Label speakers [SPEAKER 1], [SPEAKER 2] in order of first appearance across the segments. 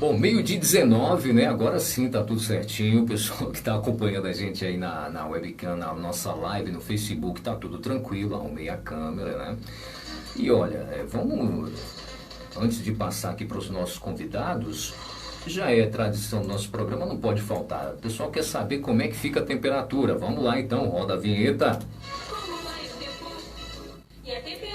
[SPEAKER 1] Bom, meio-dia 19, né? Agora sim tá tudo certinho. O pessoal que tá acompanhando a gente aí na webcam, na nossa live no Facebook, tá tudo tranquilo. Arrumei a câmera, né? E olha, vamos, antes de passar aqui para os nossos convidados, já é tradição do nosso programa, não pode faltar. O pessoal quer saber como é que fica a temperatura. Vamos lá então, roda a vinheta.
[SPEAKER 2] Como vai o tempo e a temperatura?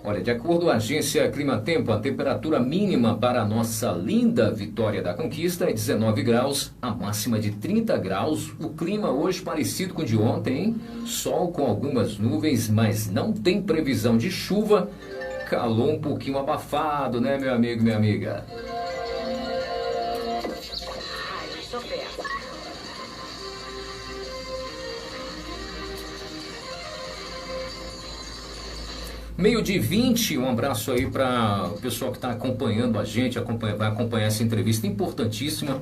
[SPEAKER 1] Olha, de acordo com a agência Climatempo, a temperatura mínima para a nossa linda Vitória da Conquista é 19 graus, a máxima de 30 graus. O clima hoje parecido com o de ontem, hein? Sol com algumas nuvens, mas não tem previsão de chuva. Calor um pouquinho abafado, né, meu amigo, minha amiga? Meio de 20, um abraço aí para o pessoal que está acompanhando a gente, vai acompanhar essa entrevista importantíssima.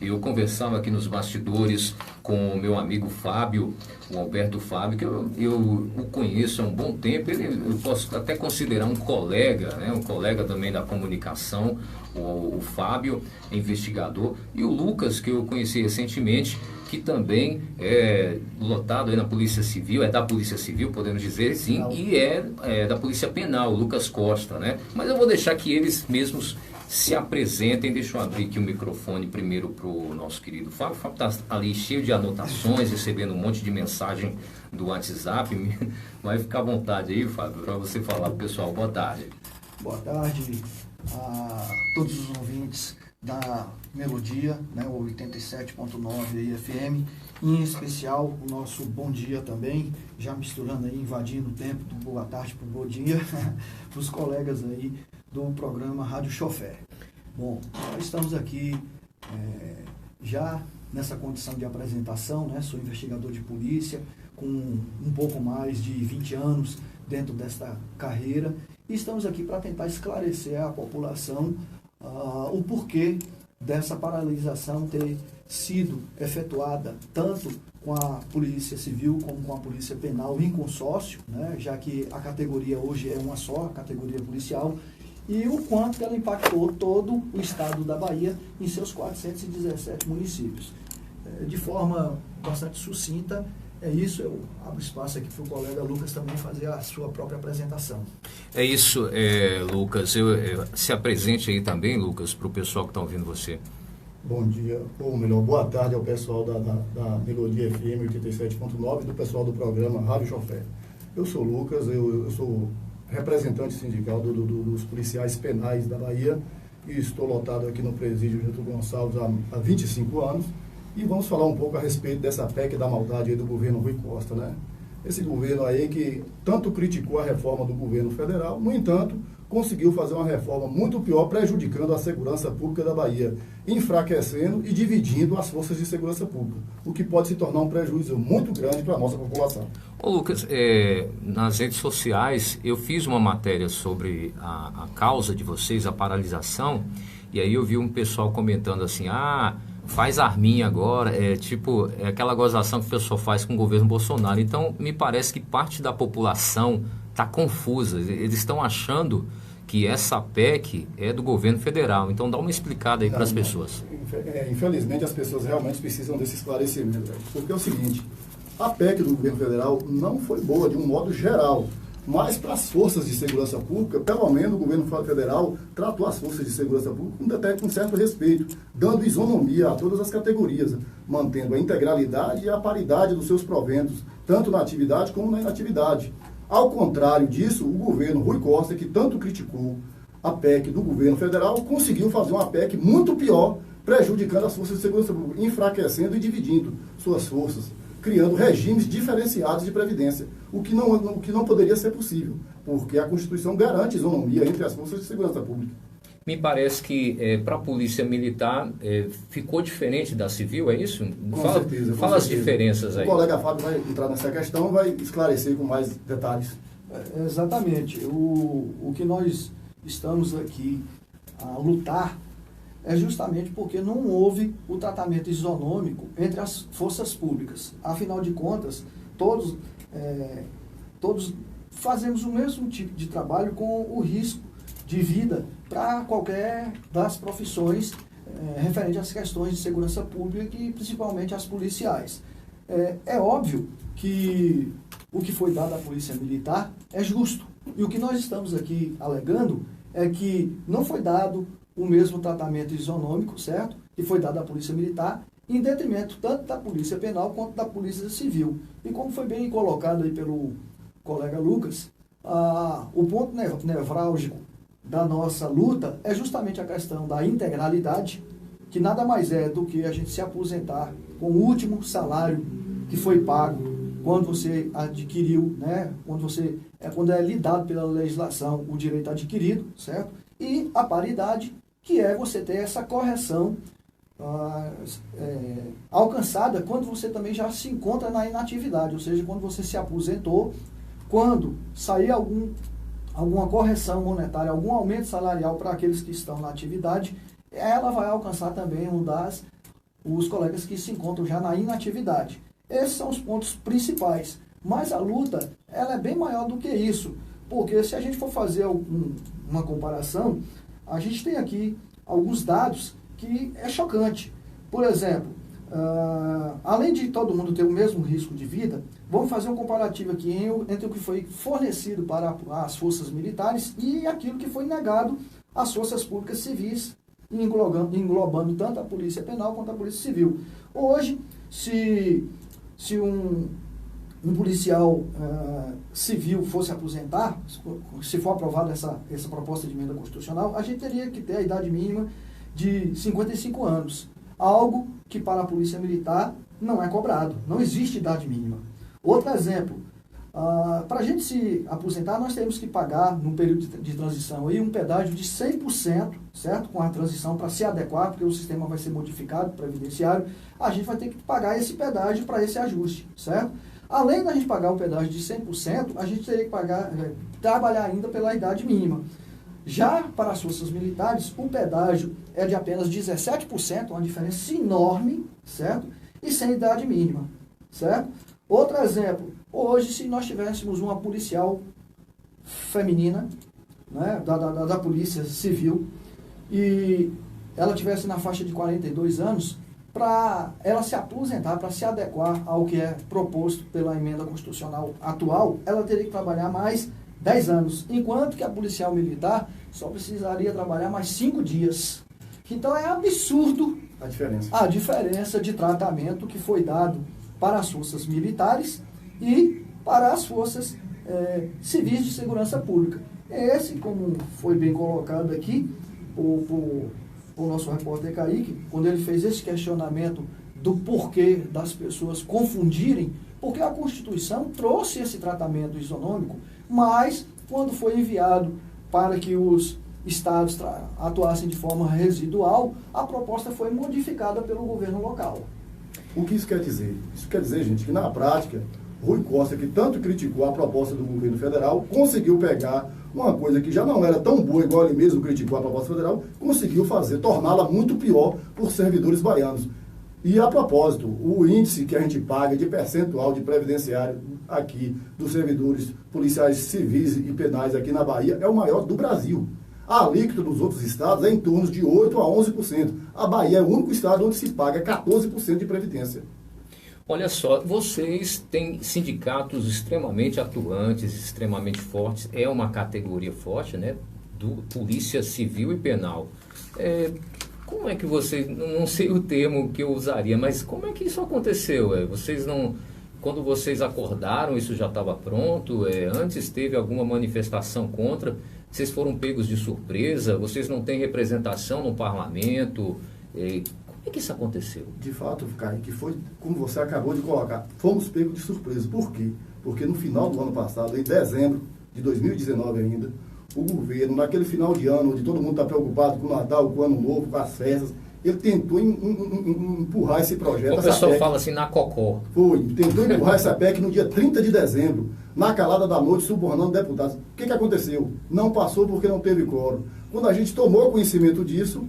[SPEAKER 1] Eu conversava aqui nos bastidores com o meu amigo Fábio, o Alberto Fábio, que eu o conheço há um bom tempo. Eu posso até considerar um colega, né? Um colega também da comunicação, o Fábio, investigador, e o Lucas, que eu conheci recentemente, que também é lotado aí na Polícia Civil, é da Polícia Civil, podemos dizer, sim, e é da Polícia Penal, o Lucas Costa, né? Mas eu vou deixar que eles mesmos se apresentem. Deixa eu abrir aqui o microfone primeiro para o nosso querido Fábio. O Fábio está ali cheio de anotações, recebendo um monte de mensagem do WhatsApp. Vai ficar à vontade aí, Fábio, para você falar para o pessoal. Boa tarde.
[SPEAKER 3] Boa tarde a todos os ouvintes da Melodia, né, o 87.9 aí FM, em especial o nosso bom dia também, já misturando aí, invadindo o tempo do boa tarde para o bom dia, para os colegas aí do programa Rádio Chofé. Bom, nós estamos aqui já nessa condição de apresentação, né, sou investigador de polícia, com um pouco mais de 20 anos dentro desta carreira, e estamos aqui para tentar esclarecer à população o porquê dessa paralisação ter sido efetuada tanto com a Polícia Civil como com a Polícia Penal em consórcio, né, já que a categoria hoje é uma só, a categoria policial, e o quanto ela impactou todo o estado da Bahia em seus 417 municípios. De forma bastante sucinta, é isso. Eu abro espaço aqui para o colega Lucas também fazer a sua própria apresentação.
[SPEAKER 1] É isso, Lucas. Se apresente aí também, Lucas, para o pessoal que está ouvindo você.
[SPEAKER 4] Bom dia, ou melhor, boa tarde ao pessoal da Melodia FM 87.9 e do pessoal do programa Rádio Chofé. Eu sou o Lucas, eu sou representante sindical dos policiais penais da Bahia e estou lotado aqui no presídio Getúlio Gonçalves há 25 anos. E vamos falar um pouco a respeito dessa PEC da maldade aí do governo Rui Costa, né? Esse governo aí que tanto criticou a reforma do governo federal, no entanto, conseguiu fazer uma reforma muito pior, prejudicando a segurança pública da Bahia, enfraquecendo e dividindo as forças de segurança pública, o que pode se tornar um prejuízo muito grande para a nossa população.
[SPEAKER 1] Ô Lucas, nas redes sociais eu fiz uma matéria sobre a causa de vocês, a paralisação, e aí eu vi um pessoal comentando assim, faz arminha agora, é aquela gozação que o pessoal faz com o governo Bolsonaro. Então, me parece que parte da população está confusa. Eles estão achando que essa PEC é do governo federal. Então, dá uma explicada aí para as pessoas.
[SPEAKER 4] Infelizmente, as pessoas realmente precisam desse esclarecimento, porque é o seguinte, a PEC do governo federal não foi boa de um modo geral, mas para as forças de segurança pública, pelo menos o governo federal tratou as forças de segurança pública com certo respeito, dando isonomia a todas as categorias, mantendo a integralidade e a paridade dos seus proventos, tanto na atividade como na inatividade. Ao contrário disso, o governo Rui Costa, que tanto criticou a PEC do governo federal, conseguiu fazer uma PEC muito pior, prejudicando as forças de segurança pública, enfraquecendo e dividindo suas forças, criando regimes diferenciados de previdência, o que não poderia ser possível, porque a Constituição garante isonomia entre as forças de segurança pública.
[SPEAKER 1] Me parece que para a Polícia Militar ficou diferente da Civil, é isso?
[SPEAKER 4] Com certeza.
[SPEAKER 1] Fala as diferenças aí.
[SPEAKER 4] O colega Fábio vai entrar nessa questão e vai esclarecer com mais detalhes.
[SPEAKER 3] Exatamente. O que nós estamos aqui a lutar é justamente porque não houve o tratamento isonômico entre as forças públicas. Afinal de contas, todos fazemos o mesmo tipo de trabalho com o risco de vida para qualquer das profissões referente às questões de segurança pública e principalmente as policiais. É óbvio que o que foi dado à Polícia Militar é justo. E o que nós estamos aqui alegando é que não foi dado o mesmo tratamento isonômico, certo? Que foi dado à Polícia Militar, em detrimento tanto da Polícia Penal quanto da Polícia Civil. E como foi bem colocado aí pelo colega Lucas, o ponto nevrálgico da nossa luta é justamente a questão da integralidade, que nada mais é do que a gente se aposentar com o último salário que foi pago quando você adquiriu, né, quando é lidado pela legislação o direito adquirido, certo? E a paridade, que é você ter essa correção alcançada quando você também já se encontra na inatividade, ou seja, quando você se aposentou, quando sair alguma correção monetária, algum aumento salarial para aqueles que estão na atividade, ela vai alcançar também os colegas que se encontram já na inatividade. Esses são os pontos principais. Mas a luta, ela é bem maior do que isso. Porque se a gente for fazer uma comparação, a gente tem aqui alguns dados que é chocante. Por exemplo, além de todo mundo ter o mesmo risco de vida, vamos fazer um comparativo aqui entre o que foi fornecido para as forças militares e aquilo que foi negado às forças públicas civis, englobando tanto a Polícia Penal quanto a Polícia Civil. Hoje, se um policial civil fosse aposentar, se for aprovada essa proposta de emenda constitucional, a gente teria que ter a idade mínima de 55 anos. Algo que para a Polícia Militar não é cobrado. Não existe idade mínima. Outro exemplo, para a gente se aposentar, nós temos que pagar, num período de transição, aí, um pedágio de 100%, certo? Com a transição para se adequar, porque o sistema vai ser modificado, previdenciário, a gente vai ter que pagar esse pedágio para esse ajuste, certo? Além da gente pagar o pedágio de 100%, a gente teria que trabalhar ainda pela idade mínima. Já para as forças militares, o pedágio é de apenas 17%, uma diferença enorme, certo? E sem idade mínima, certo? Outro exemplo, hoje se nós tivéssemos uma policial feminina, né, da Polícia Civil, e ela tivesse na faixa de 42 anos, para ela se aposentar, para se adequar ao que é proposto pela emenda constitucional atual, ela teria que trabalhar mais 10 anos, enquanto que a policial militar só precisaria trabalhar mais 5 dias. Então é absurdo a diferença de tratamento que foi dado para as forças militares e para as forças civis de segurança pública. Esse, como foi bem colocado aqui, o nosso repórter Kaique, quando ele fez esse questionamento do porquê das pessoas confundirem, porque a Constituição trouxe esse tratamento isonômico, mas quando foi enviado para que os estados atuassem de forma residual, a proposta foi modificada pelo governo local.
[SPEAKER 4] O que isso quer dizer? Isso quer dizer, gente, que na prática, Rui Costa, que tanto criticou a proposta do governo federal, conseguiu pegar uma coisa que já não era tão boa, igual ele mesmo criticou a proposta federal, conseguiu torná-la muito pior por servidores baianos. E a propósito, o índice que a gente paga de percentual de previdenciário aqui dos servidores policiais civis e penais aqui na Bahia é o maior do Brasil. A alíquota dos outros estados é em torno de 8% a 11%. A Bahia é o único estado onde se paga 14% de previdência.
[SPEAKER 1] Olha só, vocês têm sindicatos extremamente atuantes, extremamente fortes, é uma categoria forte, né, do Polícia Civil e Penal. Como é que vocês, não sei o termo que eu usaria, mas como é que isso aconteceu? Vocês não, quando vocês acordaram, isso já estava pronto? Antes teve alguma manifestação contra? Vocês foram pegos de surpresa? Vocês não têm representação no parlamento? Como é que isso aconteceu?
[SPEAKER 4] De fato, Kaique, foi como você acabou de colocar. Fomos pegos de surpresa. Por quê? Porque no final do ano passado, em dezembro de 2019 ainda, o governo, naquele final de ano, onde todo mundo está preocupado com o Natal, com o Ano Novo, com as festas, ele tentou empurrar esse projeto.
[SPEAKER 1] O pessoal fala assim, na cocó.
[SPEAKER 4] Tentou empurrar essa PEC no dia 30 de dezembro, na calada da noite, subornando deputados. O que aconteceu? Não passou porque não teve quórum. Quando a gente tomou conhecimento disso,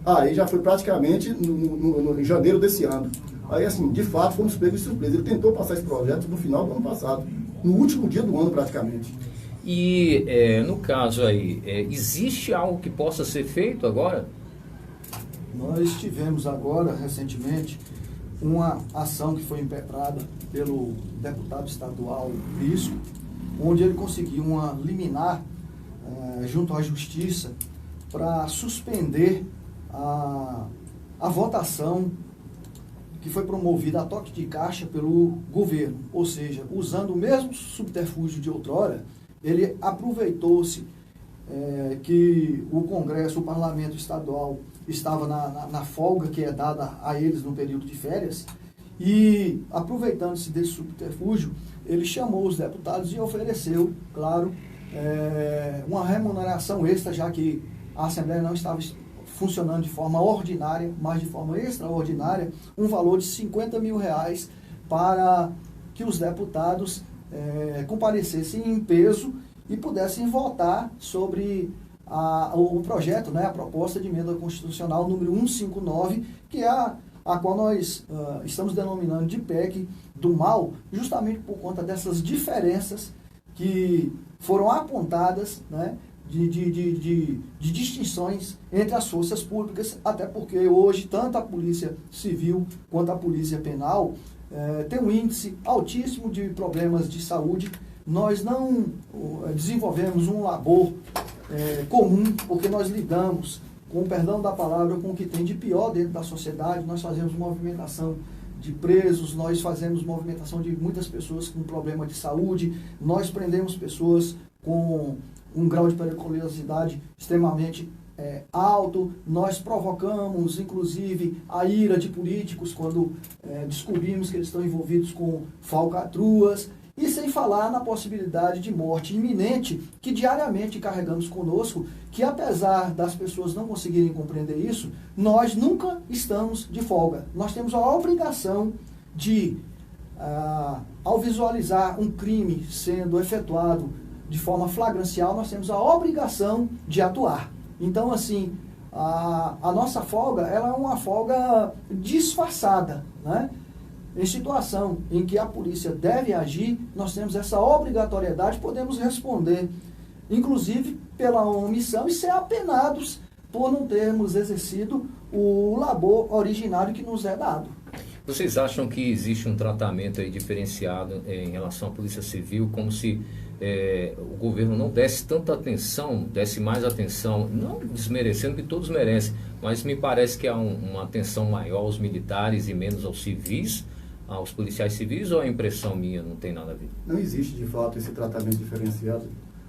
[SPEAKER 4] aí já foi praticamente em janeiro desse ano. Aí, assim, de fato, fomos pegos de surpresa. Ele tentou passar esse projeto no final do ano passado, no último dia do ano, praticamente.
[SPEAKER 1] E no caso aí, existe algo que possa ser feito agora?
[SPEAKER 3] Nós tivemos agora, recentemente, uma ação que foi impetrada pelo deputado estadual Prisco, onde ele conseguiu uma liminar junto à Justiça para suspender a votação que foi promovida a toque de caixa pelo governo. Ou seja, usando o mesmo subterfúgio de outrora, ele aproveitou-se que o Congresso, o Parlamento Estadual, estava na folga que é dada a eles no período de férias, e, aproveitando-se desse subterfúgio, ele chamou os deputados e ofereceu, claro, uma remuneração extra, já que a Assembleia não estava funcionando de forma ordinária, mas de forma extraordinária, um valor de R$50 mil para que os deputados comparecessem em peso e pudessem votar sobre o projeto, a proposta de emenda constitucional número 159, que é a qual nós estamos denominando de PEC do mal, justamente por conta dessas diferenças que foram apontadas, de distinções entre as forças públicas, até porque hoje tanto a Polícia Civil quanto a Polícia Penal tem um índice altíssimo de problemas de saúde. Nós não desenvolvemos um labor comum, porque nós lidamos, com o perdão da palavra, com o que tem de pior dentro da sociedade. Nós fazemos movimentação de presos, nós fazemos movimentação de muitas pessoas com problema de saúde, nós prendemos pessoas com um grau de periculosidade extremamente alto, nós provocamos, inclusive, a ira de políticos quando descobrimos que eles estão envolvidos com falcatruas, e sem falar na possibilidade de morte iminente que diariamente carregamos conosco, que apesar das pessoas não conseguirem compreender isso, nós nunca estamos de folga. Nós temos a obrigação de, ao visualizar um crime sendo efetuado de forma flagrancial, nós temos a obrigação de atuar. Então, assim, a nossa folga, ela é uma folga disfarçada, Em situação em que a polícia deve agir, nós temos essa obrigatoriedade, podemos responder, inclusive pela omissão, e ser apenados por não termos exercido o labor originário que nos é dado.
[SPEAKER 1] Vocês acham que existe um tratamento aí diferenciado em relação à Polícia Civil, como se o governo não desse tanta atenção, desse mais atenção, não desmerecendo que todos merecem, mas me parece que há uma atenção maior aos militares e menos aos civis, aos policiais civis, ou a impressão minha não tem nada a ver?
[SPEAKER 4] Não existe, de fato, esse tratamento diferenciado,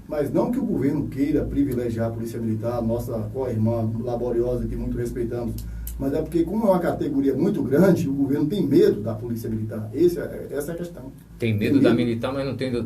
[SPEAKER 4] mas não que o governo queira privilegiar a Polícia Militar, nossa co-irmã laboriosa, que muito respeitamos, mas é porque, como é uma categoria muito grande, o governo tem medo da Polícia Militar. Essa é a questão.
[SPEAKER 1] Tem medo da militar, mas não tem da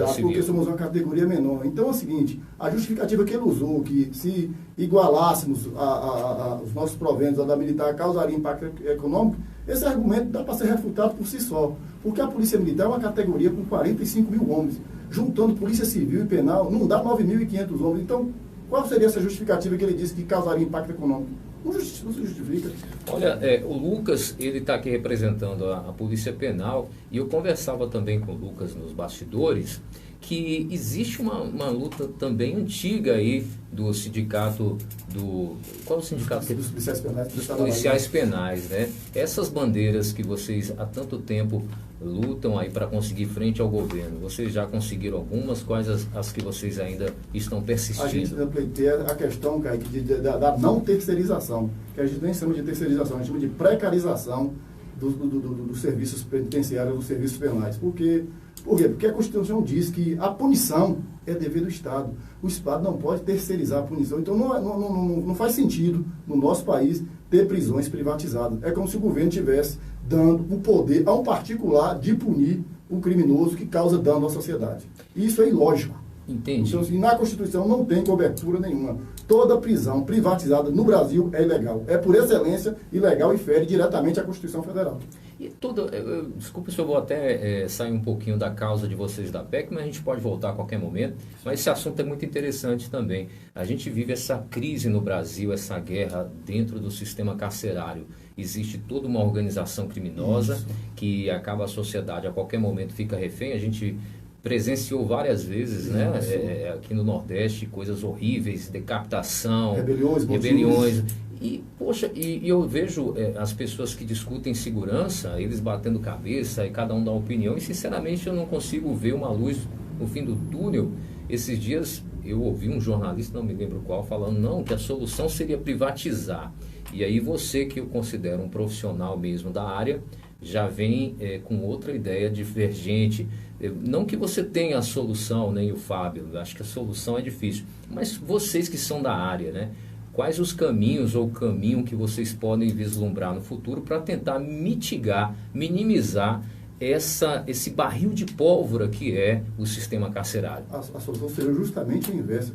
[SPEAKER 1] civil.
[SPEAKER 4] Porque somos uma categoria menor. Então é o seguinte, a justificativa que ele usou, que se igualássemos os nossos proventos à da militar causaria impacto econômico, esse argumento dá para ser refutado por si só. Porque a Polícia Militar é uma categoria com 45 mil homens. Juntando Polícia Civil e Penal, não dá 9.500 homens. Então, qual seria essa justificativa que ele disse que causaria impacto econômico? Não se justifica.
[SPEAKER 1] Olha, o Lucas, ele está aqui representando a Polícia Penal, e eu conversava também com o Lucas nos bastidores, que existe uma luta também antiga aí do sindicato qual é o sindicato?
[SPEAKER 4] Dos policiais penais.
[SPEAKER 1] Dos policiais penais, né? Essas bandeiras que vocês há tanto tempo lutam aí para conseguir frente ao governo, vocês já conseguiram algumas? Quais as que vocês ainda estão persistindo?
[SPEAKER 4] A gente pleiteia a questão, Kaique, da não terceirização, que a gente nem chama de terceirização, a gente chama de precarização dos serviços penitenciários, dos serviços penais. Por quê? Porque a Constituição diz que a punição é dever do Estado. O Estado não pode terceirizar a punição. Então não faz sentido, no nosso país, ter prisões privatizadas. É como se o governo estivesse dando o poder a um particular de punir o criminoso que causa dano à sociedade. Isso é ilógico.
[SPEAKER 1] Entendi.
[SPEAKER 4] Então, assim, na Constituição não tem cobertura nenhuma. Toda prisão privatizada no Brasil é ilegal. É por excelência ilegal e fere diretamente a Constituição Federal.
[SPEAKER 1] E desculpa se eu vou até sair um pouquinho da causa de vocês da PEC, mas a gente pode voltar a qualquer momento. Mas esse assunto é muito interessante também. A gente vive essa crise no Brasil, essa guerra dentro do sistema carcerário. Existe toda uma organização criminosa que acaba a sociedade, a qualquer momento fica refém. A gente presenciou várias vezes, né? Aqui no Nordeste, coisas horríveis, decapitação, rebeliões. E, poxa, e eu vejo as pessoas que discutem segurança, eles batendo cabeça e cada um dá opinião, e sinceramente eu não consigo ver uma luz no fim do túnel. Esses dias eu ouvi um jornalista, não me lembro qual, falando não, que a solução seria privatizar. E aí você, que eu considero um profissional mesmo da área, já vem com outra ideia divergente. Não que você tenha a solução, nem o Fábio, acho que a solução é difícil, mas vocês que são da área, né? Quais os caminhos ou o caminho que vocês podem vislumbrar no futuro para tentar mitigar, minimizar esse barril de pólvora que é o sistema carcerário?
[SPEAKER 4] A solução seria justamente a inversa.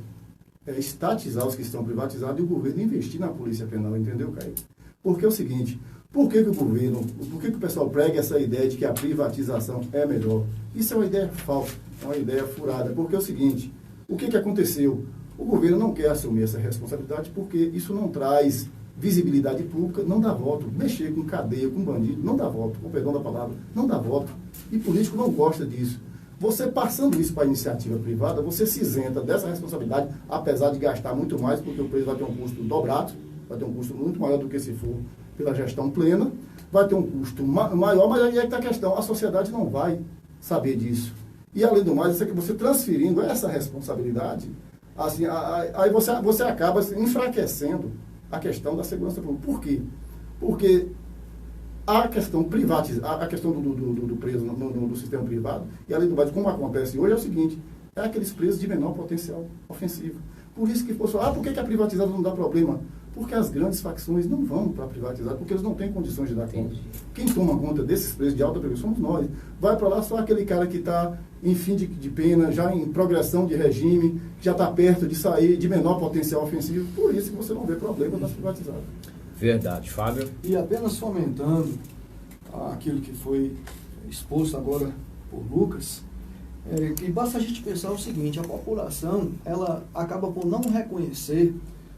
[SPEAKER 4] É estatizar os que estão privatizados e o governo investir na polícia penal, entendeu, Caio? Porque é o seguinte, por que o pessoal prega essa ideia de que a privatização é melhor? Isso é uma ideia falsa, é uma ideia furada, porque é o seguinte, o que aconteceu? O governo não quer assumir essa responsabilidade porque isso não traz visibilidade pública, não dá voto. Mexer com cadeia, com bandido, não dá voto. Com perdão da palavra, não dá voto. E político não gosta disso. Você passando isso para a iniciativa privada, você se isenta dessa responsabilidade, apesar de gastar muito mais, porque o preço vai ter um custo dobrado, vai ter um custo muito maior do que se for pela gestão plena, vai ter um custo maior, mas aí é que está a questão, a sociedade não vai saber disso. E além do mais, isso é que você transferindo essa responsabilidade, assim, aí você acaba enfraquecendo a questão da segurança pública. Por quê? Porque a questão a questão do preso no sistema privado, e além do mais, como acontece hoje, é o seguinte, é aqueles presos de menor potencial ofensivo. Por isso que por que a privatizada não dá problema? Porque as grandes facções não vão para privatizar, porque eles não têm condições de dar conta. Quem toma conta desses presos de alta perigo somos nós. Vai para lá só aquele cara que está em fim de pena, já em progressão de regime, que já está perto de sair de menor potencial ofensivo. Por isso que você não vê problema nas privatizadas.
[SPEAKER 1] Verdade, Fábio.
[SPEAKER 3] E apenas fomentando aquilo que foi exposto agora por Lucas, que basta a gente pensar o seguinte, a população, ela acaba por não reconhecer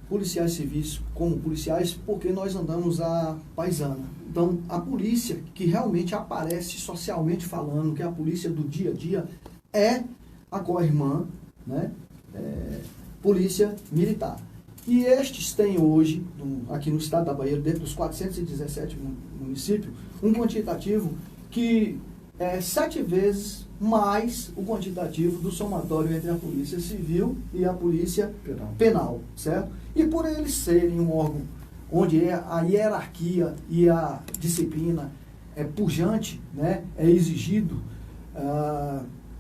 [SPEAKER 3] policiais civis como policiais porque nós andamos à paisana. Então, a polícia que realmente aparece socialmente falando, que é a polícia do dia a dia, é a co-irmã, né? Polícia Militar. E estes têm hoje, aqui no estado da Bahia, dentro dos 417 municípios, um quantitativo que é 7 vezes mais o quantitativo do somatório entre a Polícia Civil e a Polícia Penal, certo? E por eles serem um órgão onde a hierarquia e a disciplina é pujante, né, é exigido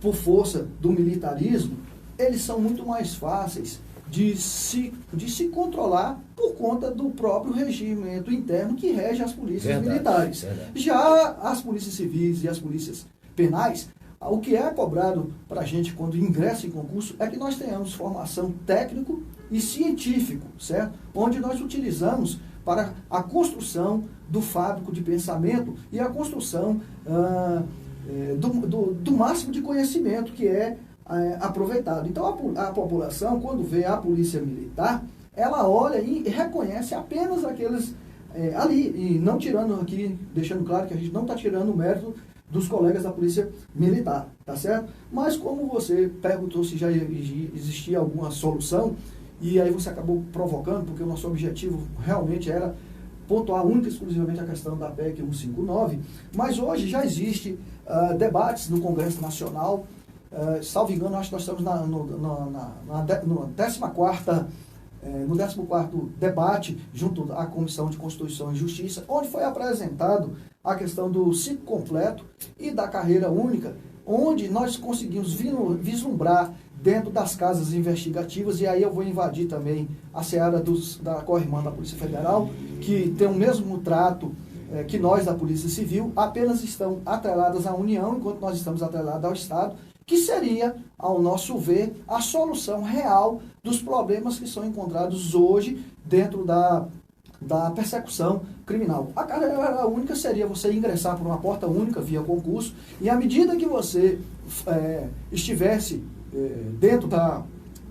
[SPEAKER 3] por força do militarismo, eles são muito mais fáceis de se controlar por conta do próprio regimento interno que rege as polícias militares. Já as polícias civis e as polícias penais, o que é cobrado para a gente quando ingressa em concurso é que nós tenhamos formação técnico e científico, certo? Onde nós utilizamos para a construção do fábrico de pensamento e a construção do máximo de conhecimento que é aproveitado. Então, a população, quando vê a polícia militar, ela olha e reconhece apenas aqueles ali, e não tirando aqui, deixando claro que a gente não está tirando o mérito dos colegas da polícia militar, tá certo? Mas como você perguntou se já existia alguma solução, e aí você acabou provocando, porque o nosso objetivo realmente era pontuar única e exclusivamente a questão da PEC 159, mas hoje já existe debates no Congresso Nacional. Salvo engano, acho que nós estamos no 14º debate junto à Comissão de Constituição e Justiça, onde foi apresentado a questão do ciclo completo e da carreira única, onde nós conseguimos vislumbrar dentro das casas investigativas, e aí eu vou invadir também a seara da co-irmã da Polícia Federal, que tem o mesmo trato que nós da Polícia Civil, apenas estão atreladas à União, enquanto nós estamos atrelados ao Estado, que seria, ao nosso ver, a solução real dos problemas que são encontrados hoje dentro da persecução criminal. A carreira única seria você ingressar por uma porta única via concurso, e à medida que você estivesse dentro da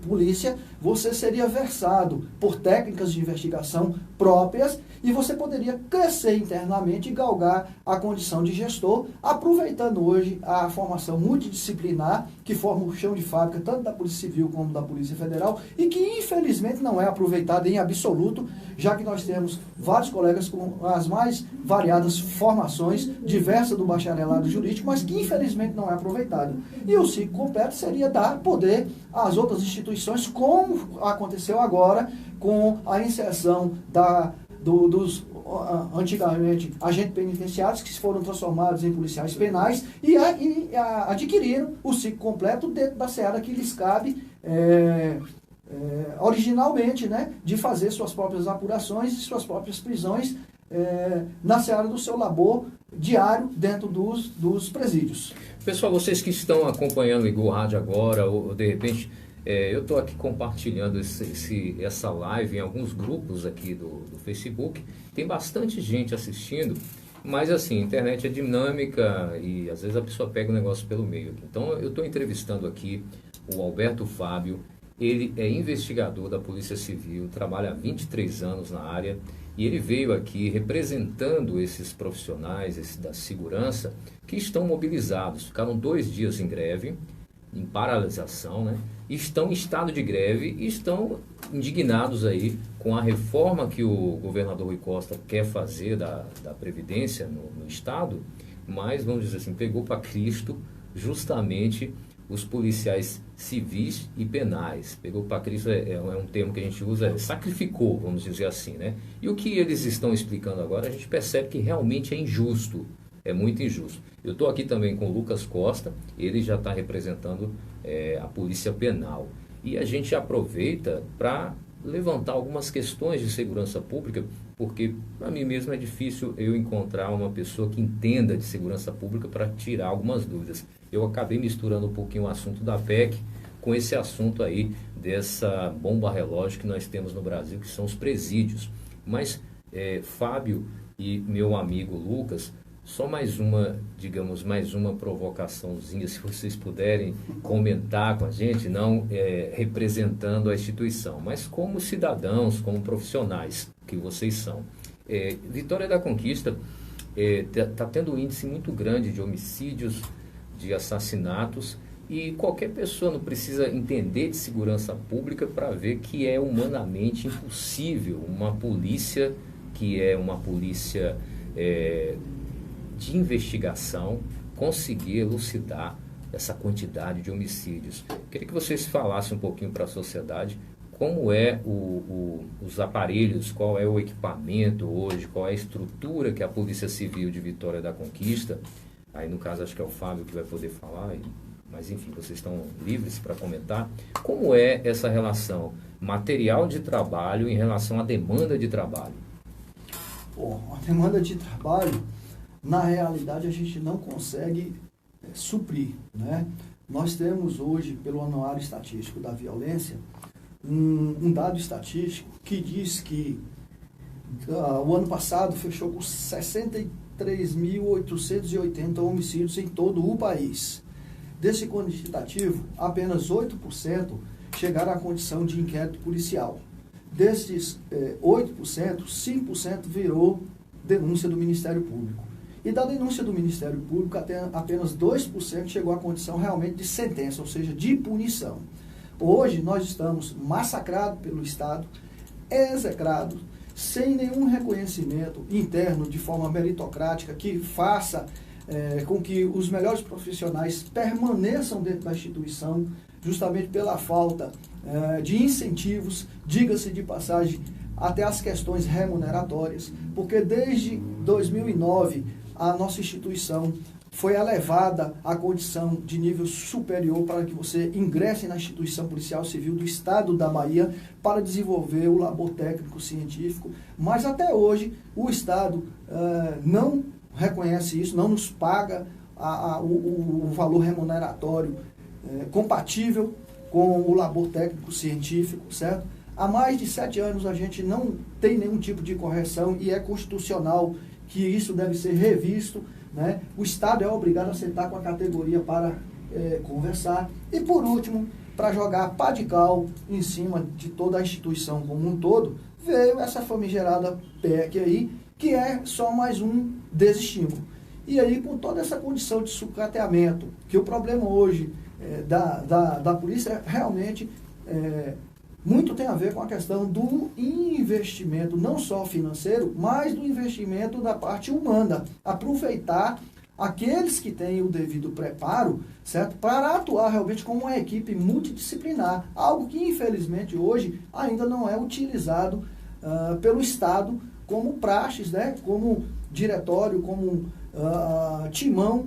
[SPEAKER 3] polícia, você seria versado por técnicas de investigação próprias, e você poderia crescer internamente e galgar a condição de gestor, aproveitando hoje a formação multidisciplinar que forma o chão de fábrica tanto da Polícia Civil como da Polícia Federal e que infelizmente não é aproveitada em absoluto, já que nós temos vários colegas com as mais variadas formações, diversas do bacharelado jurídico, mas que infelizmente não é aproveitado. E o ciclo completo seria dar poder às outras instituições, como aconteceu agora com a inserção dos antigamente agentes penitenciários que foram transformados em policiais penais e adquiriram o ciclo completo dentro da seara que lhes cabe originalmente, né, de fazer suas próprias apurações e suas próprias prisões na seara do seu labor diário dentro dos presídios.
[SPEAKER 1] Pessoal, vocês que estão acompanhando o Igor Rádio agora, ou de repente, eu estou aqui compartilhando essa live em alguns grupos aqui do Facebook. Tem bastante gente assistindo, mas assim, a internet é dinâmica e às vezes a pessoa pega o negócio pelo meio. Então eu estou entrevistando aqui o Alberto Fábio. Ele é investigador da Polícia Civil, trabalha há 23 anos na área e ele veio aqui representando esses profissionais da segurança que estão mobilizados. Ficaram 2 dias em greve, em paralisação, né? Estão em estado de greve e estão indignados aí com a reforma que o governador Rui Costa quer fazer da Previdência no Estado, mas, vamos dizer assim, pegou para Cristo justamente os policiais civis e penais. Pegou para Cristo é um termo que a gente usa, sacrificou, vamos dizer assim, né? E o que eles estão explicando agora, a gente percebe que realmente é injusto, é muito injusto. Eu estou aqui também com o Lucas Costa, ele já está representando a Polícia Penal. E a gente aproveita para levantar algumas questões de segurança pública, porque para mim mesmo é difícil eu encontrar uma pessoa que entenda de segurança pública para tirar algumas dúvidas. Eu acabei misturando um pouquinho o assunto da PEC com esse assunto aí dessa bomba relógio que nós temos no Brasil, que são os presídios. Mas Fábio e meu amigo Lucas, só mais uma provocaçãozinha, se vocês puderem comentar com a gente, não representando a instituição, mas como cidadãos, como profissionais que vocês são. Vitória da Conquista está tendo um índice muito grande de homicídios, de assassinatos, e qualquer pessoa não precisa entender de segurança pública para ver que é humanamente impossível uma polícia que é uma polícia de investigação conseguir elucidar essa quantidade de homicídios. Queria que vocês falassem um pouquinho para a sociedade como os aparelhos, qual é o equipamento hoje, qual é a estrutura que a Polícia Civil de Vitória da Conquista, aí no caso acho que é o Fábio que vai poder falar, mas enfim, vocês estão livres para comentar, como é essa relação material de trabalho em relação à demanda de trabalho?
[SPEAKER 3] Bom, a demanda de trabalho, na realidade, a gente não consegue suprir, né? Nós temos hoje, pelo Anuário Estatístico da Violência, um dado estatístico que diz que o ano passado fechou com 63.880 homicídios em todo o país. Desse quantitativo, apenas 8% chegaram à condição de inquérito policial. Desses 8%, 5% virou denúncia do Ministério Público. E da denúncia do Ministério Público, apenas 2% chegou à condição realmente de sentença, ou seja, de punição. Hoje nós estamos massacrados pelo Estado, execrados, sem nenhum reconhecimento interno de forma meritocrática que faça com que os melhores profissionais permaneçam dentro da instituição, justamente pela falta de incentivos, diga-se de passagem, até as questões remuneratórias, porque desde 2009 a nossa instituição foi elevada à condição de nível superior para que você ingresse na instituição policial civil do Estado da Bahia para desenvolver o labor técnico científico, mas até hoje o Estado não reconhece isso, não nos paga o valor remuneratório compatível com o labor técnico científico, certo? Há mais de 7 anos a gente não tem nenhum tipo de correção e é constitucional que isso deve ser revisto, né? O Estado é obrigado a sentar com a categoria para conversar. E por último, para jogar pá de cal em cima de toda a instituição como um todo, veio essa famigerada PEC aí, que é só mais um desestímulo. E aí, com toda essa condição de sucateamento, que o problema hoje da polícia realmente muito tem a ver com a questão do investimento, não só financeiro, mas do investimento da parte humana. Aproveitar aqueles que têm o devido preparo, certo? Para atuar realmente como uma equipe multidisciplinar, algo que infelizmente hoje ainda não é utilizado pelo Estado como praxes, né? Como diretório, como timão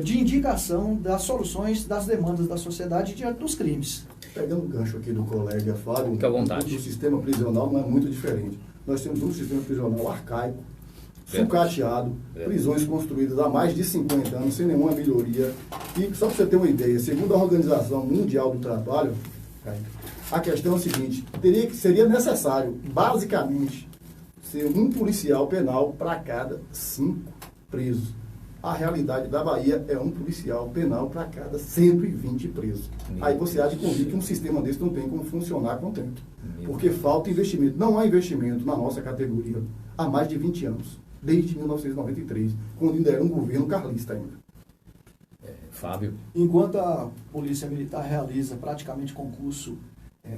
[SPEAKER 3] de indicação das soluções das demandas da sociedade diante dos crimes.
[SPEAKER 4] Pegando o gancho aqui do colega Fábio,
[SPEAKER 1] fica à vontade.
[SPEAKER 4] O sistema prisional não é muito diferente. Nós temos um sistema prisional arcaico, sucateado, prisões construídas há mais de 50 anos, sem nenhuma melhoria. E só para você ter uma ideia, segundo a Organização Mundial do Trabalho, a questão é a seguinte, seria necessário, basicamente, ser um policial penal para cada 5 presos. A realidade da Bahia é um policial penal para cada 120 presos. Aí você há de convir que um sistema desse não tem como funcionar contento. Porque falta investimento. Não há investimento na nossa categoria há mais de 20 anos. Desde 1993, quando ainda era um governo carlista ainda.
[SPEAKER 1] Fábio?
[SPEAKER 3] Enquanto a Polícia Militar realiza praticamente concurso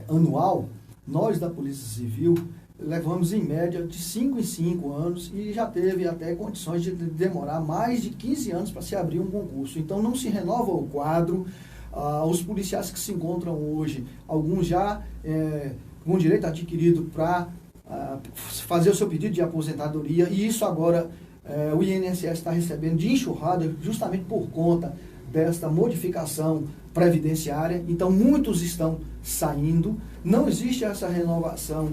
[SPEAKER 3] anual, nós da Polícia Civil levamos em média de 5 em 5 anos e já teve até condições de demorar mais de 15 anos para se abrir um concurso. Então não se renova o quadro. Os policiais que se encontram hoje, alguns já com direito adquirido para fazer o seu pedido de aposentadoria, e isso agora o INSS está recebendo de enxurrada justamente por conta desta modificação previdenciária. Então muitos estão saindo, não existe essa renovação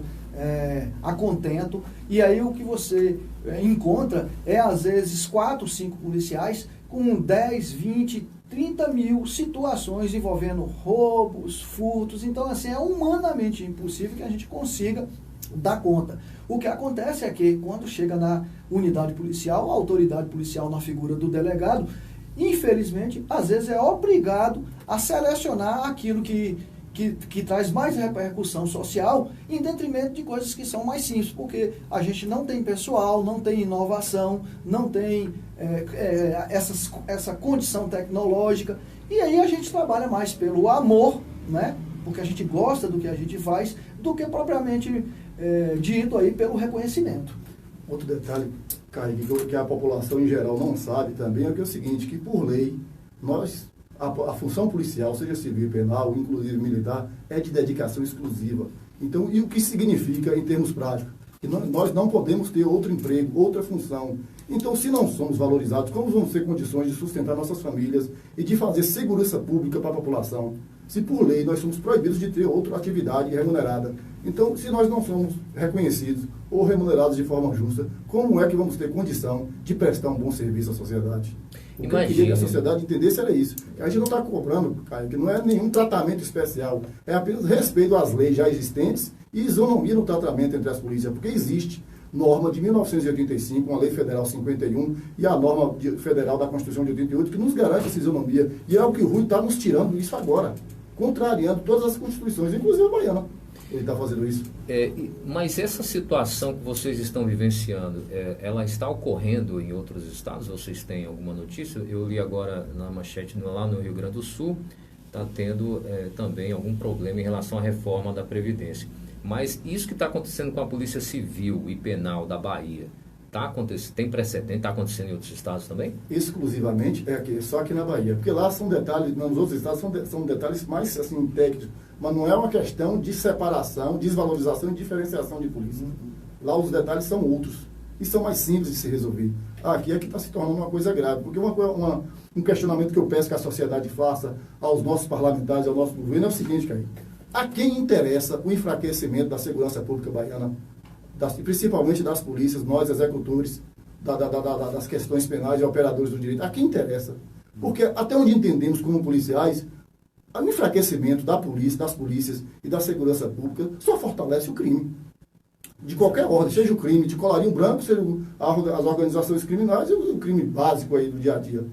[SPEAKER 3] a contento, e aí o que você encontra é às vezes 4, 5 policiais com 10, 20, 30 mil situações envolvendo roubos, furtos. Então assim, é humanamente impossível que a gente consiga dar conta. O que acontece é que quando chega na unidade policial, a autoridade policial na figura do delegado, infelizmente, às vezes é obrigado a selecionar aquilo que traz mais repercussão social, em detrimento de coisas que são mais simples, porque a gente não tem pessoal, não tem inovação, não tem essa condição tecnológica, e aí a gente trabalha mais pelo amor, né? Porque a gente gosta do que a gente faz, do que propriamente dito aí pelo reconhecimento.
[SPEAKER 4] Outro detalhe, Kaique, que a população em geral não sabe também, é o seguinte, que por lei, a função policial, seja civil e penal, inclusive militar, é de dedicação exclusiva. Então, e o que significa em termos práticos? Que nós não podemos ter outro emprego, outra função. Então, se não somos valorizados, como vão ser condições de sustentar nossas famílias e de fazer segurança pública para a população? Se por lei nós somos proibidos de ter outra atividade remunerada. Então, se nós não somos reconhecidos ou remunerados de forma justa, como é que vamos ter condição de prestar um bom serviço à sociedade? O que eu queria que a sociedade entendesse era isso. A gente não está cobrando, Caio, que não é nenhum tratamento especial, é apenas respeito às leis já existentes e isonomia no tratamento entre as polícias, porque existe norma de 1985, uma lei federal 51 e a norma federal da Constituição de 88 que nos garante essa isonomia. E é o que o Rui está nos tirando isso agora, contrariando todas as constituições, inclusive a baiana. Ele está fazendo isso.
[SPEAKER 1] Mas essa situação que vocês estão vivenciando, ela está ocorrendo em outros estados? Vocês têm alguma notícia? Eu li agora na manchete lá no Rio Grande do Sul, está tendo também algum problema em relação à reforma da Previdência. Mas isso que está acontecendo com a Polícia Civil e Penal da Bahia, tem precedente, está acontecendo em outros estados também?
[SPEAKER 4] Exclusivamente só aqui na Bahia. Porque lá são detalhes, nos outros estados são detalhes mais assim, técnicos. Mas não é uma questão de separação, desvalorização e diferenciação de polícia. Lá os detalhes são outros. E são mais simples de se resolver. Aqui é que está se tornando uma coisa grave. Porque um questionamento que eu peço que a sociedade faça aos nossos parlamentares, ao nosso governo, é o seguinte, Caio. A quem interessa o enfraquecimento da segurança pública baiana, principalmente das polícias, nós executores das questões penais e operadores do direito? A quem interessa? Porque até onde entendemos como policiais, o enfraquecimento da polícia, das polícias e da segurança pública só fortalece o crime. De qualquer ordem, seja o crime de colarinho branco, seja as organizações criminais e o crime básico aí do dia a dia.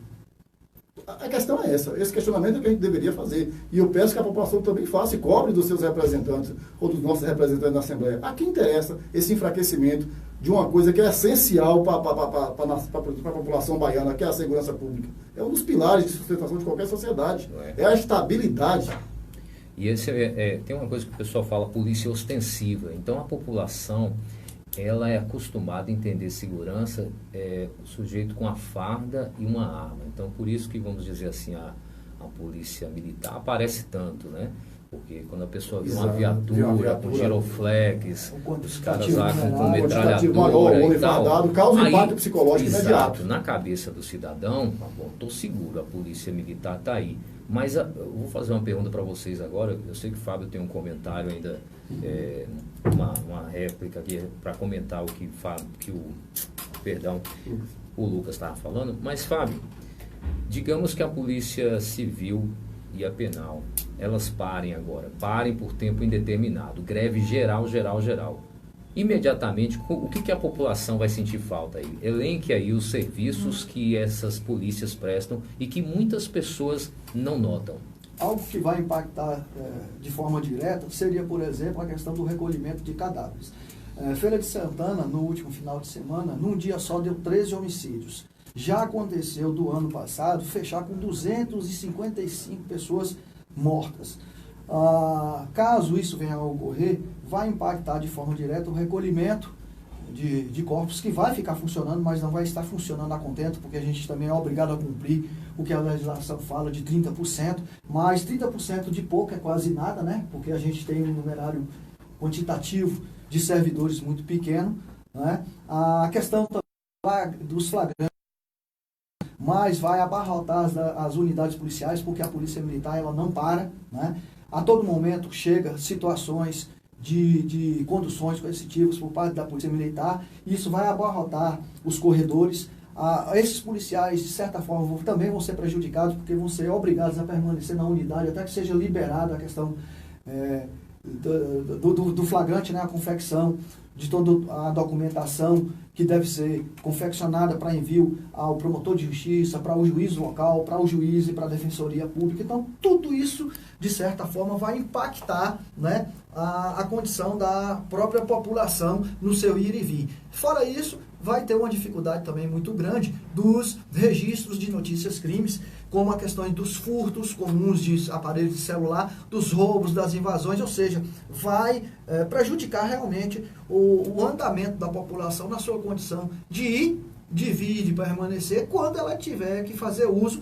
[SPEAKER 4] A questão é essa, esse questionamento é que a gente deveria fazer. E eu peço que a população também faça e cobre dos seus representantes ou dos nossos representantes na Assembleia. A quem interessa esse enfraquecimento de uma coisa que é essencial para a população baiana, que é a segurança pública. É um dos pilares de sustentação de qualquer sociedade. É a estabilidade.
[SPEAKER 1] E esse tem uma coisa que o pessoal fala, polícia ostensiva. Então a população, ela é acostumada a entender segurança, o sujeito com a farda e uma arma. Então por isso que, vamos dizer assim, a polícia militar aparece tanto, né? Porque quando a pessoa vê uma viatura com giroflex, os caras lá com metralhadora e tal,
[SPEAKER 4] causa um impacto psicológico imediato.
[SPEAKER 1] Na cabeça do cidadão, bom, estou seguro, a polícia militar está aí. Mas eu vou fazer uma pergunta para vocês agora. Eu sei que o Fábio tem um comentário ainda, uma réplica aqui para comentar o que o Lucas estava falando. Mas, Fábio, digamos que a polícia civil e a penal, elas parem por tempo indeterminado, greve geral. Imediatamente, o que a população vai sentir falta aí? Elenque aí os serviços que essas polícias prestam e que muitas pessoas não notam.
[SPEAKER 3] Algo que vai impactar de forma direta seria, por exemplo, a questão do recolhimento de cadáveres. Feira de Santana, no último final de semana, num dia só deu 13 homicídios. Já aconteceu do ano passado fechar com 255 pessoas mortas. Caso isso venha a ocorrer, vai impactar de forma direta o recolhimento de corpos, que vai ficar funcionando, mas não vai estar funcionando a contento, porque a gente também é obrigado a cumprir o que a legislação fala de 30%, mas 30% de pouco é quase nada, né? Porque a gente tem um numerário quantitativo de servidores muito pequeno, né? A questão dos flagrantes, mas vai abarrotar as unidades policiais, porque a polícia militar ela não para, né? A todo momento chega situações de conduções coercitivas por parte da polícia militar, e isso vai abarrotar os corredores. Esses policiais, de certa forma, também vão ser prejudicados, porque vão ser obrigados a permanecer na unidade até que seja liberada a questão do flagrante, né? A confecção de toda a documentação que deve ser confeccionada para envio ao promotor de justiça, para o juiz local, para o juiz e para a defensoria pública. Então, tudo isso, de certa forma, vai impactar, né, a condição da própria população no seu ir e vir. Fora isso, vai ter uma dificuldade também muito grande dos registros de notícias crimes, como a questão dos furtos comuns de aparelhos de celular, dos roubos, das invasões, ou seja, vai prejudicar realmente o andamento da população na sua condição de ir, de vir, de permanecer, quando ela tiver que fazer uso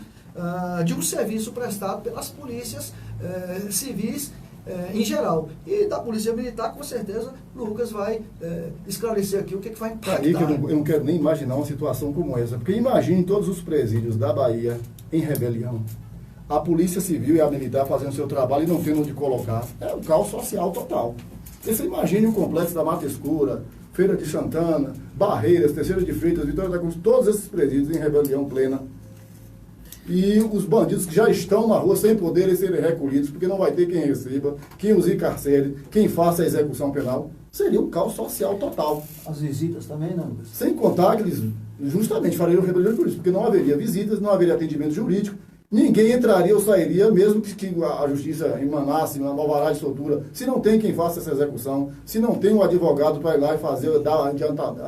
[SPEAKER 3] de um serviço prestado pelas polícias civis em geral. E da Polícia Militar, com certeza, o Lucas vai esclarecer aqui o que vai impactar.
[SPEAKER 4] Aí que eu não quero nem imaginar uma situação como essa, porque imagine todos os presídios da Bahia em rebelião, a Polícia Civil e a Militar fazendo seu trabalho e não tendo onde colocar. É um caos social total. E você imagine o complexo da Mata Escura, Feira de Santana, Barreiras, Terceira de Freitas, Vitória da Cruz, todos esses presídios em rebelião plena. E os bandidos que já estão na rua sem poderem serem recolhidos, porque não vai ter quem receba, quem os encarcere, quem faça a execução penal. Seria um caos social total.
[SPEAKER 3] As visitas também, não?
[SPEAKER 4] Sem contar que eles justamente fariam rebelião por isso, porque não haveria visitas, não haveria atendimento jurídico, ninguém entraria ou sairia, mesmo que a justiça emanasse uma alvará de soltura, se não tem quem faça essa execução, se não tem um advogado para ir lá e dar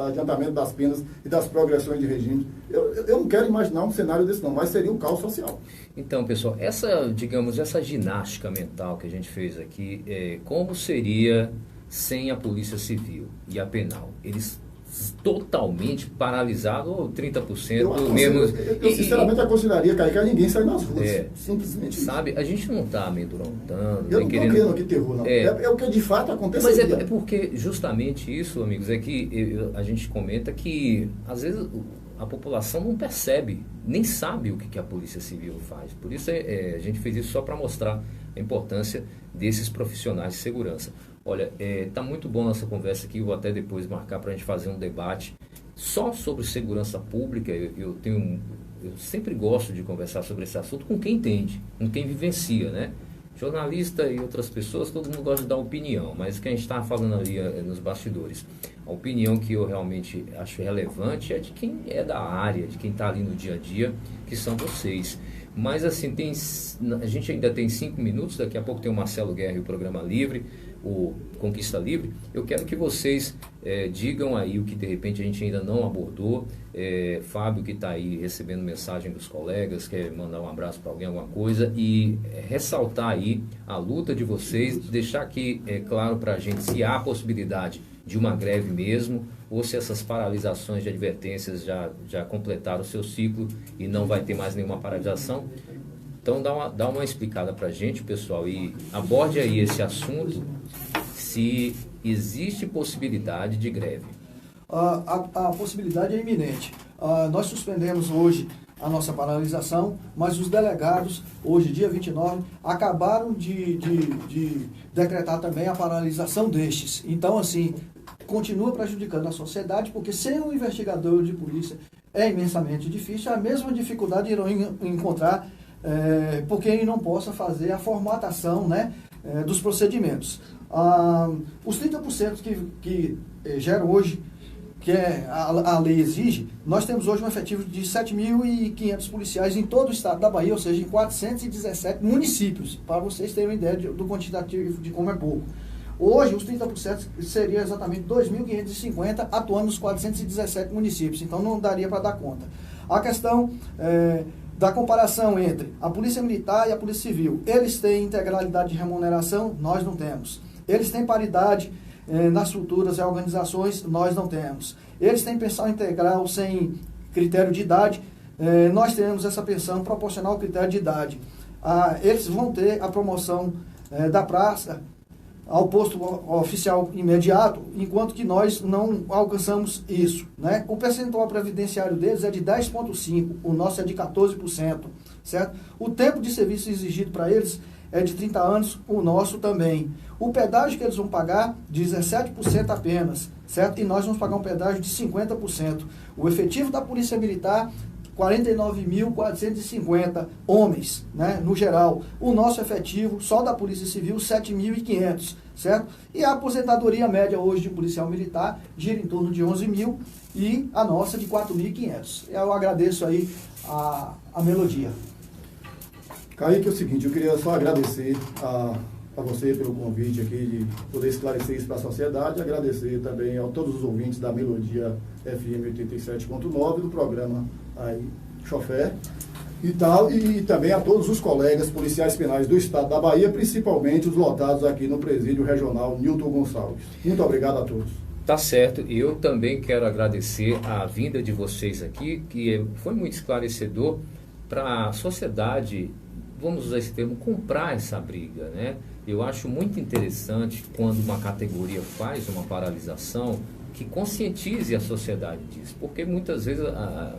[SPEAKER 4] adiantamento das penas e das progressões de regime. Eu não quero imaginar um cenário desse não, mas seria um caos social.
[SPEAKER 1] Então, pessoal, essa ginástica mental que a gente fez aqui, como seria sem a Polícia Civil e a Penal? Eles totalmente paralisado, ou 30% mesmo.
[SPEAKER 4] Eu sinceramente aconselharia, Caica, ninguém sair nas ruas. Simplesmente
[SPEAKER 1] sabe,
[SPEAKER 4] isso.
[SPEAKER 1] A gente não está amedrontando.
[SPEAKER 4] Eu não estou querendo aqui terror, não. É o que de fato acontece.
[SPEAKER 1] Mas é porque justamente isso, amigos, é que a gente comenta que às vezes a população não percebe, nem sabe o que a Polícia Civil faz. Por isso a gente fez isso só para mostrar a importância desses profissionais de segurança. Olha, tá muito bom nossa conversa aqui, vou até depois marcar para a gente fazer um debate só sobre segurança pública. Eu sempre gosto de conversar sobre esse assunto com quem entende, com quem vivencia, né? Jornalista e outras pessoas, todo mundo gosta de dar opinião, mas o que a gente estava falando ali nos bastidores. A opinião que eu realmente acho relevante é de quem é da área, de quem está ali no dia a dia, que são vocês. Mas assim, a gente ainda tem 5 minutos, daqui a pouco tem o Marcelo Guerra e o Programa Livre, o Conquista Livre. Eu quero que vocês digam aí o que de repente a gente ainda não abordou. Fábio, que está aí recebendo mensagem dos colegas, quer mandar um abraço para alguém, alguma coisa, e ressaltar aí a luta de vocês, deixar aqui claro para a gente se há possibilidade de uma greve mesmo, ou se essas paralisações de advertências já completaram o seu ciclo e não vai ter mais nenhuma paralisação. Então dá uma explicada para a gente, pessoal, e aborde aí esse assunto, se existe possibilidade de greve.
[SPEAKER 3] A possibilidade é iminente. Nós suspendemos hoje a nossa paralisação, mas os delegados, hoje, dia 29, acabaram de decretar também a paralisação destes. Então, assim, continua prejudicando a sociedade, porque sem um investigador de polícia é imensamente difícil. A mesma dificuldade irão encontrar por quem não possa fazer a formatação, né, dos procedimentos. Os 30% que geram hoje, que a lei exige, nós temos hoje um efetivo de 7.500 policiais em todo o estado da Bahia, ou seja, em 417 municípios, para vocês terem uma ideia do quantitativo de como é pouco. Hoje, os 30% seria exatamente 2.550 atuando nos 417 municípios, então não daria para dar conta. A questão da comparação entre a Polícia Militar e a Polícia Civil, eles têm integralidade de remuneração, nós não temos. Eles têm paridade nas estruturas e organizações, nós não temos. Eles têm pensão integral sem critério de idade, nós temos essa pensão proporcional ao critério de idade. Eles vão ter a promoção da praça ao posto oficial imediato, enquanto que nós não alcançamos isso, né? O percentual previdenciário deles é de 10,5%, o nosso é de 14%, certo? O tempo de serviço exigido para eles é de 30 anos, o nosso também. O pedágio que eles vão pagar, 17% apenas, certo? E nós vamos pagar um pedágio de 50%. O efetivo da Polícia Militar, 49.450 homens, né, no geral. O nosso efetivo, só da Polícia Civil, 7.500, certo? E a aposentadoria média hoje de policial militar gira em torno de 11 mil e a nossa de 4.500. Eu agradeço aí a melodia.
[SPEAKER 4] Kaique, é o seguinte, eu queria só agradecer a você pelo convite aqui, de poder esclarecer isso para a sociedade, agradecer também a todos os ouvintes da Melodia FM 87.9, do programa aí, Chofé e tal, e também a todos os colegas policiais penais do estado da Bahia, principalmente os lotados aqui no Presídio Regional Nilton Gonçalves. Muito obrigado a todos.
[SPEAKER 1] Tá certo, eu também quero agradecer a vinda de vocês aqui, que foi muito esclarecedor para a sociedade, vamos usar esse termo, comprar essa briga, né? Eu acho muito interessante quando uma categoria faz uma paralisação que conscientize a sociedade disso, porque muitas vezes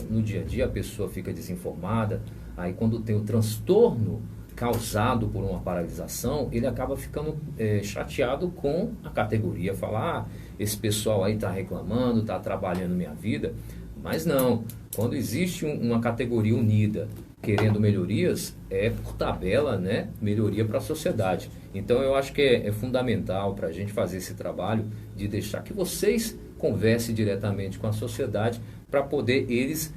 [SPEAKER 1] no dia a dia a pessoa fica desinformada, aí quando tem o transtorno causado por uma paralisação, ele acaba ficando chateado com a categoria, falar, esse pessoal aí está reclamando, está atrapalhando minha vida, mas não, quando existe uma categoria unida, querendo melhorias, por tabela, né, melhoria para a sociedade. Então eu acho que é fundamental para a gente fazer esse trabalho de deixar que vocês conversem diretamente com a sociedade para poder eles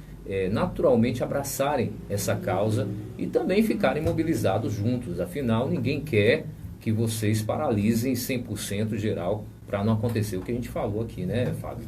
[SPEAKER 1] naturalmente abraçarem essa causa e também ficarem mobilizados juntos. Afinal, ninguém quer que vocês paralisem 100% geral para não acontecer o que a gente falou aqui, né, Fábio?